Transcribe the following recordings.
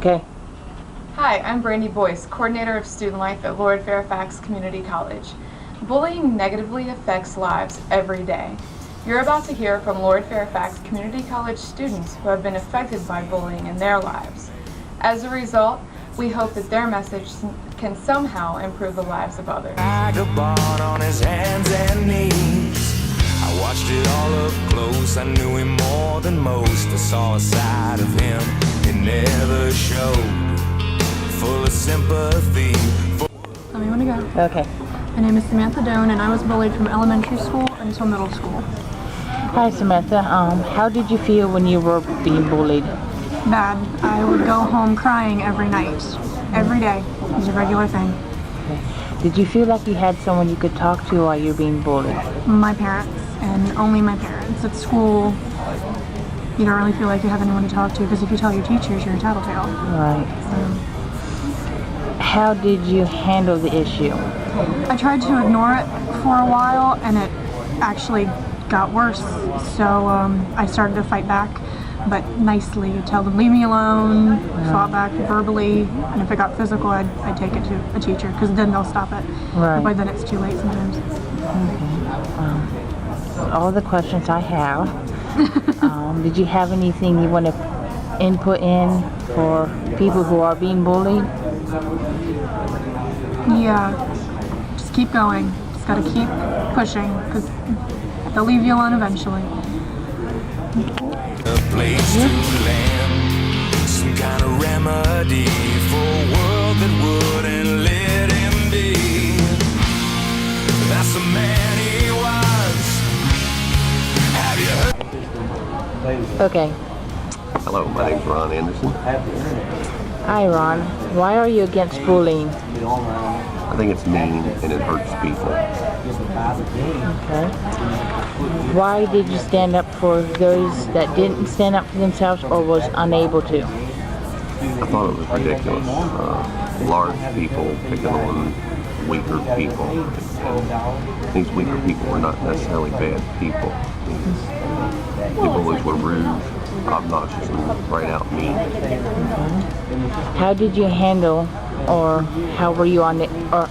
Okay. Hi, I'm Brandy Boyce, Coordinator of Student Life at Lord Fairfax Community College. Bullying negatively affects lives every day. You're about to hear from Lord Fairfax Community College students who have been affected by bullying in their lives. As a result, we hope that their message can somehow improve the lives of others. Vagabond on his hands and knees. I watched it all up close. I knew him more than most. I saw a side of him he never showed. Full of sympathy. Let me want to go. Okay. My name is Samantha Doan, and I was bullied from elementary school until middle school. Hi, Samantha. How did you feel when you were being bullied? Bad. I would go home crying every night, every day. It was a regular thing. Okay. Did you feel like you had someone you could talk to while you're being bullied? My parents, and only my parents. At school, you don't really feel like you have anyone to talk to, because if you tell your teachers, you're a tattletale. Right. How did you handle the issue? I tried to ignore it for a while, and it actually got worse. So I started to fight back, but nicely. Tell them, leave me alone, fought back verbally, and if it got physical, I'd take it to a teacher, because then they'll stop it. Right. But then it's too late sometimes. Okay. All the questions I have. Did you have anything you want to input in for people who are being bullied? Yeah, just keep going. Just gotta keep pushing, because they'll leave you alone eventually. A place to land. Some kind of remedy for a world that wouldn't let him be. That's the man he was. Have you heard? Okay. Hello, my name's Ron Anderson. Hi, Ron. Why are you against bullying? I think it's mean and it hurts people. Okay. Why did you stand up for those that didn't stand up for themselves or was unable to? I thought it was ridiculous. Large people picking on weaker people. These weaker people were not necessarily bad people. The bullies were rude, obnoxious, and right out mean. How did you handle, or how were you on the, or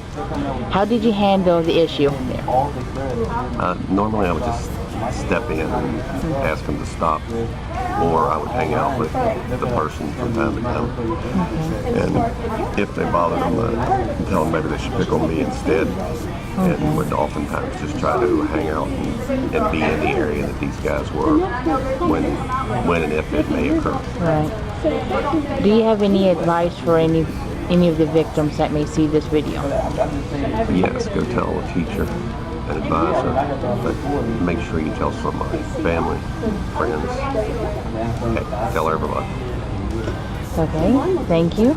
how did you handle the issue there? Normally I would just step in and ask them to stop, or I would hang out with the person from time to time. And if they bothered them, I'd tell them maybe they should pick on me instead, and would oftentimes just try to hang out and be in the area that these guys were when and if it may occur. Right. Do you have any advice for any of the victims that may see this video? Yes, go tell a teacher, an advisor, but make sure you tell somebody, family, friends. Heck, tell everybody. Okay, thank you.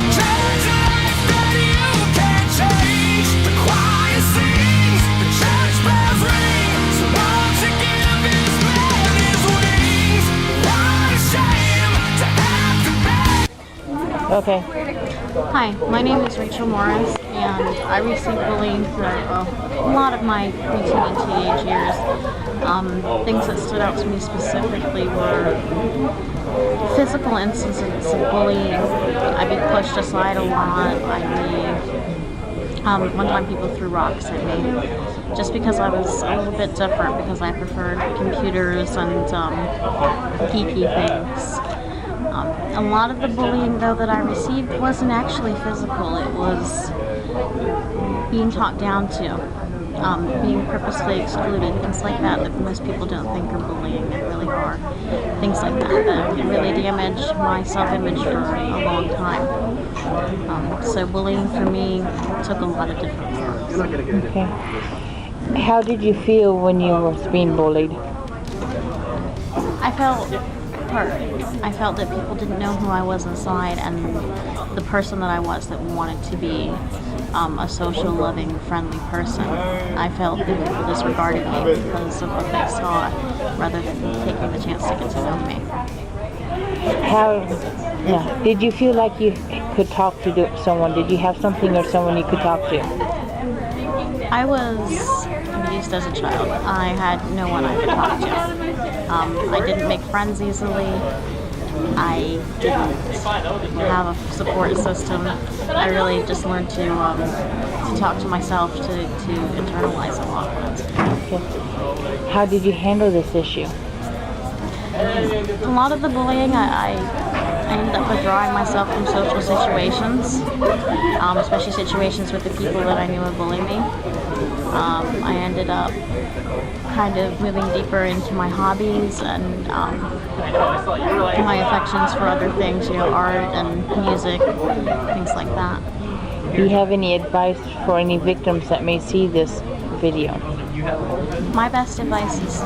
Okay. Hi, my name is Rachel Morris, and I received bullying throughout a lot of my preteen and teenage years. Things that stood out to me specifically were physical instances of bullying. I'd be pushed aside a lot. One time people threw rocks at me just because I was a little bit different, because I preferred computers and geeky things. A lot of the bullying, though, that I received wasn't actually physical. It was being talked down to, being purposely excluded, things like that most people don't think are bullying and really are. Things like that really damaged my self-image for a long time. So bullying for me took a lot of different forms. Okay. How did you feel when you were being bullied? I felt hurt. I felt that people didn't know who I was inside, and the person that I was that wanted to be a social, loving, friendly person. I felt that people disregarded me because of what they saw, rather than taking the chance to get to know me. Did you feel like you could talk to someone? Did you have something or someone you could talk to? I was abused as a child. I had no one I could talk to. I didn't make friends easily. I didn't have a support system. I really just learned to talk to myself, to internalize a lot of it. Okay. How did you handle this issue? A lot of the bullying, I ended up withdrawing myself from social situations, especially situations with the people that I knew would bully me. I ended up kind of moving deeper into my hobbies and my affections for other things, art and music, things like that. Do you have any advice for any victims that may see this video? My best advice is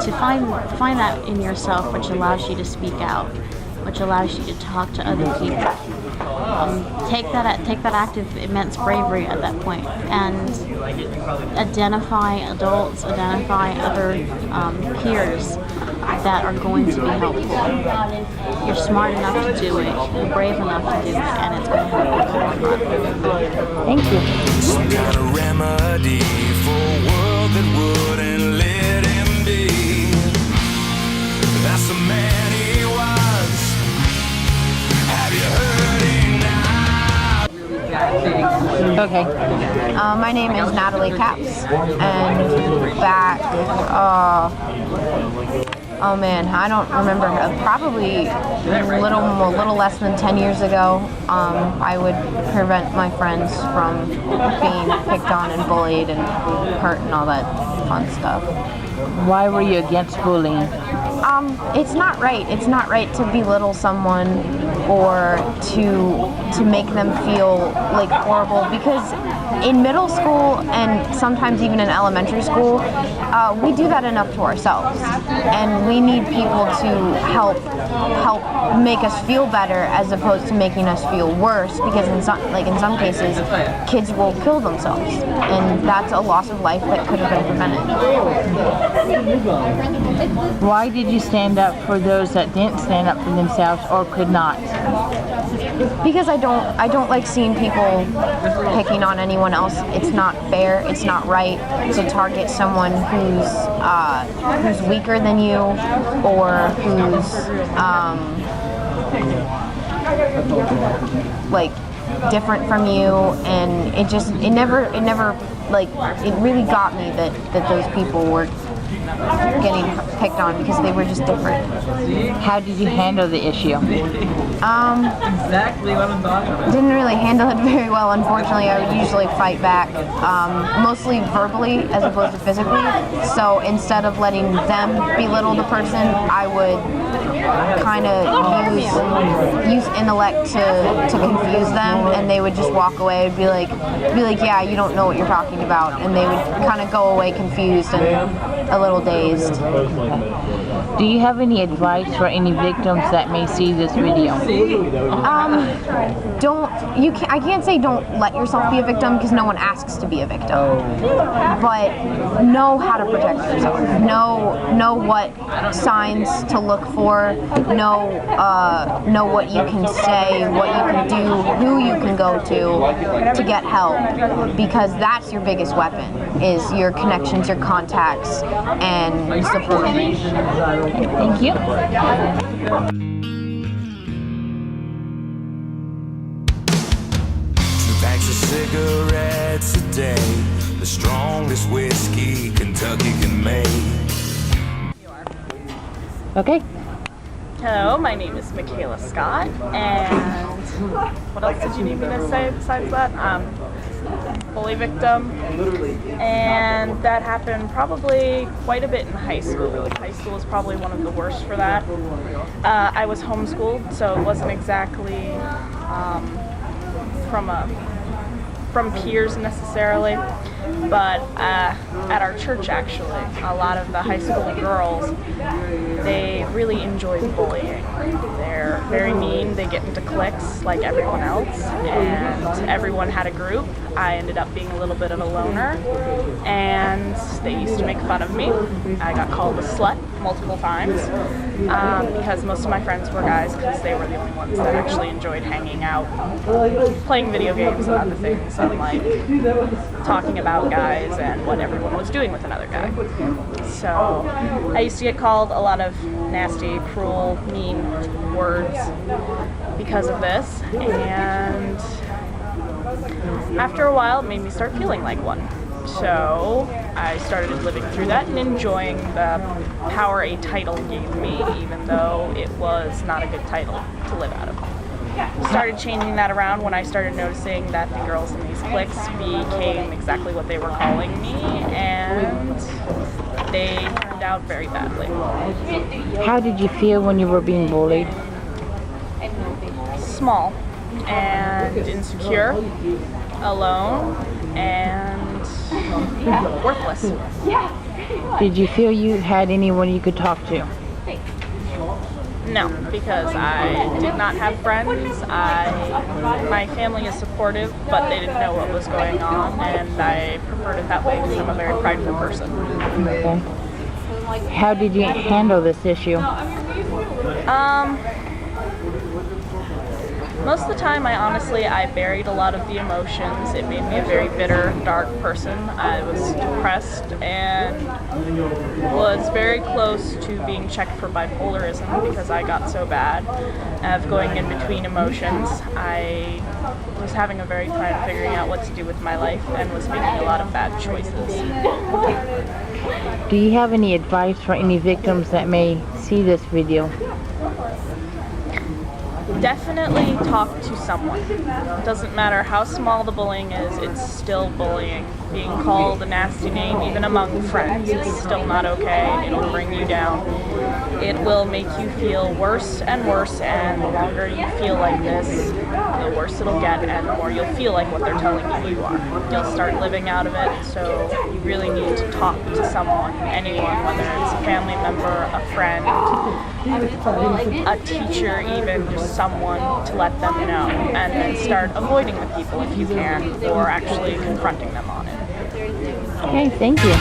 to find that in yourself which allows you to speak out, which allows you to talk to other people. Take that act of immense bravery at that point and identify adults, identify other peers that are going to be helpful. You're smart enough to do it, you're brave enough to do it, and it's going to help you in the long run. Thank you. Some kind of remedy for a world that wouldn't let him be. That's the man he was. Have you heard him now? Okay. My name is Natalie Capps, and back, oh man, I don't remember, probably a little less than 10 years ago, I would prevent my friends from being picked on and bullied and hurt and all that fun stuff. Why were you against bullying? It's not right. It's not right to belittle someone or to make them feel like horrible, because in middle school and sometimes even in elementary school, we do that enough to ourselves, and we need people to help make us feel better as opposed to making us feel worse, because in some cases kids will kill themselves, and that's a loss of life that could have been prevented. Why did you stand up for those that didn't stand up for themselves or could not? Because I don't like seeing people picking on anyone else. It's not fair. It's not right to target someone who's weaker than you, or who's like different from you. And it really got me that those people were getting picked on because they were just different. How did you handle the issue? Exactly what I'm talking about. Didn't really handle it very well, unfortunately. I would usually fight back, mostly verbally as opposed to physically. So instead of letting them belittle the person, I would kind of use intellect to confuse them, and they would just walk away and be like, yeah, you don't know what you're talking about, and they would kind of go away confused and a little dazed. Do you have any advice for any victims that may see this video? I can't say don't let yourself be a victim, because no one asks to be a victim. But know how to protect yourself. Know what signs to look for. Know what you can say, what you can do, who you can go to get help, because that's your biggest weapon, is your connections, your contacts, and support. Thank you. 2 packs of cigarettes a day, the strongest whiskey Kentucky can make. Okay. Hello, my name is Michaela Scott, and what else did you need me to say besides that? Bully victim, and that happened probably quite a bit in high school. High school is probably one of the worst for that. I was homeschooled, so it wasn't exactly from peers necessarily, but at our church actually, a lot of the high school girls, they really enjoy bullying. They're very mean, they get into cliques like everyone else, and everyone had a group. I ended up being a little bit of a loner, and they used to make fun of me. I got called a slut multiple times, because most of my friends were guys, because they were the only ones that actually enjoyed hanging out, playing video games and other things. I'm like, talking about guys and what everyone was doing with another guy. So I used to get called a lot of nasty, cruel, mean words because of this, and after a while it made me start feeling like one. So I started living through that and enjoying the power a title gave me, even though it was not a good title to live out of. Started changing that around when I started noticing that the girls in these cliques became exactly what they were calling me, and they turned out very badly. How did you feel when you were being bullied? Small and insecure, alone, and worthless. Did you feel you had anyone you could talk to? No, because I did not have friends. My family is supportive, but they didn't know what was going on, and I preferred it that way because I'm a very prideful person. Okay. How did you handle this issue? Most of the time, I buried a lot of the emotions. It made me a very bitter, dark person. I was depressed and was very close to being checked for bipolarism because I got so bad of going in between emotions. I was having a very time figuring out what to do with my life and was making a lot of bad choices. Do you have any advice for any victims that may see this video? Definitely talk to someone. It doesn't matter how small the bullying is, it's still bullying. Being called a nasty name, even among friends, is still not okay. It'll bring you down. It will make you feel worse and worse, and the longer you feel like this, the worse it'll get, and the more you'll feel like what they're telling you are. You'll start living out of it, so you really need to talk to someone, anyone, whether it's a family member, a friend, a teacher, even just someone to let them know, and then start avoiding the people if you can, or actually confronting them on it. Okay, thank you.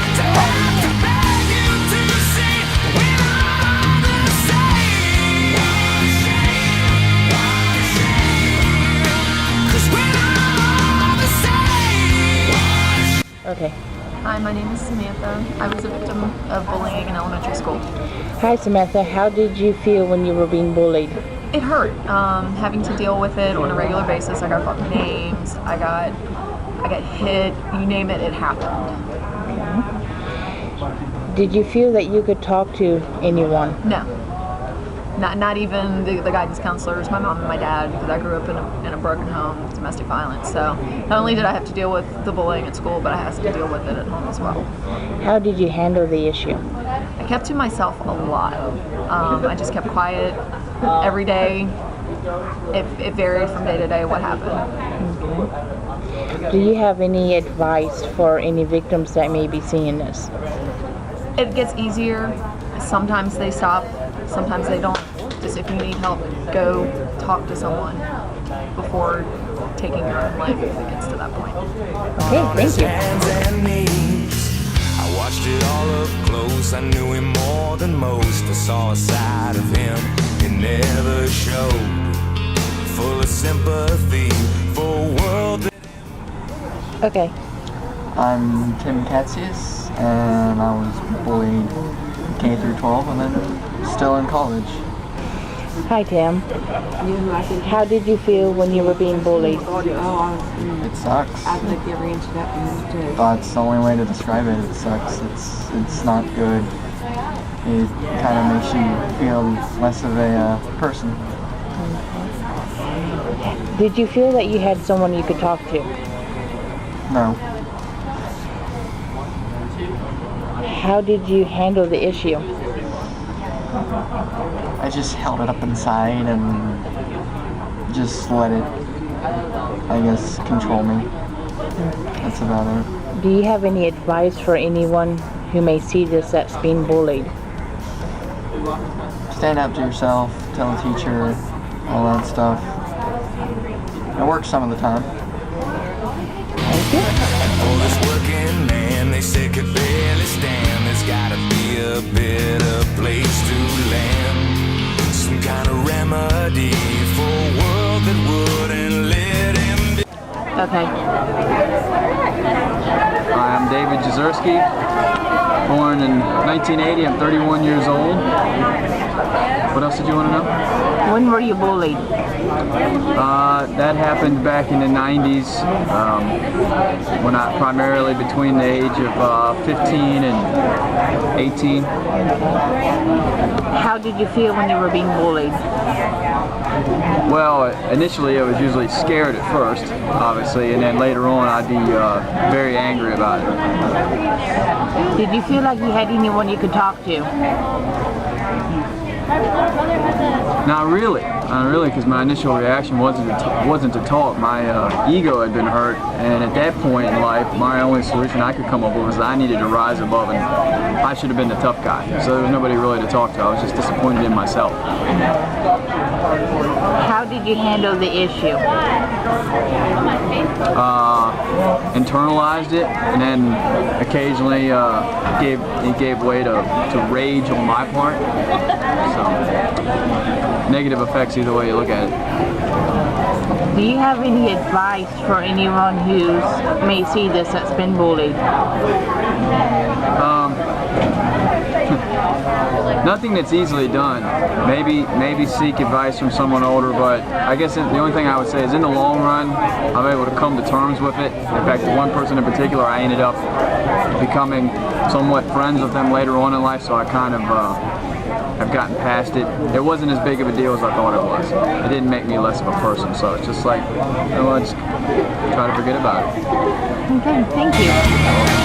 Okay. Hi, my name is Samantha. I was a victim of bullying in elementary school. Hi Samantha, how did you feel when you were being bullied? It hurt, having to deal with it on a regular basis. I got called names, I got hit, you name it, it happened. Did you feel that you could talk to anyone? No. Not even the guidance counselors, my mom and my dad, because I grew up in a broken home with domestic violence. So not only did I have to deal with the bullying at school, but I had to deal with it at home as well. How did you handle the issue? I kept to myself a lot. I just kept quiet every day. It varied from day to day what happened. Okay. Do you have any advice for any victims that may be seeing this? It gets easier. Sometimes they stop, sometimes they don't. Just if you need help, go talk to someone before taking your own life if it gets to that point. Okay, thank you. Hands and knees. I watched it all up close. I knew him more than most. I saw a side of him it never showed. Full of sympathy for a world that Okay. I'm Tim Katsius, and I was bullied K through 12 and then still in college. Hi Tim. How did you feel when you were being bullied? It sucks. That's the only way to describe it. It sucks. It's not good. It kind of makes you feel less of a person. Did you feel that you had someone you could talk to? No. How did you handle the issue? I just held it up inside and just let it, I guess, control me. That's about it. Do you have any advice for anyone who may see this that's being bullied? Stand up to yourself, tell the teacher, all that stuff. It works some of the time. Thank you. oh, this working man they say could barely stand. There's gotta be a better place to land. Some kind of remedy for a world that wouldn't let him be. Okay. Jezierski, born in 1980. I'm 31 years old. What else did you want to know? When were you bullied? That happened back in the 90s, when primarily between the age of 15 and 18. How did you feel when you were being bullied? Well, initially I was usually scared at first, obviously, and then later on I'd be very angry about it. Did you feel like you had anyone you could talk to? Not really, because my initial reaction wasn't to talk. My ego had been hurt, and at that point in life, my only solution I could come up with was that I needed to rise above, and I should have been the tough guy. So there was nobody really to talk to. I was just disappointed in myself. How did you handle the issue? Internalized it, and then occasionally it gave way to rage on my part. So negative effects either way you look at it. Do you have any advice for anyone who may see this that's been bullied? Nothing that's easily done. Maybe seek advice from someone older, but I guess the only thing I would say is in the long run, I'm able to come to terms with it. In fact, one person in particular, I ended up becoming somewhat friends with them later on in life, so I kind of have gotten past it. It wasn't as big of a deal as I thought it was. It didn't make me less of a person, so it's just like, I just try to forget about it. Okay, thank you.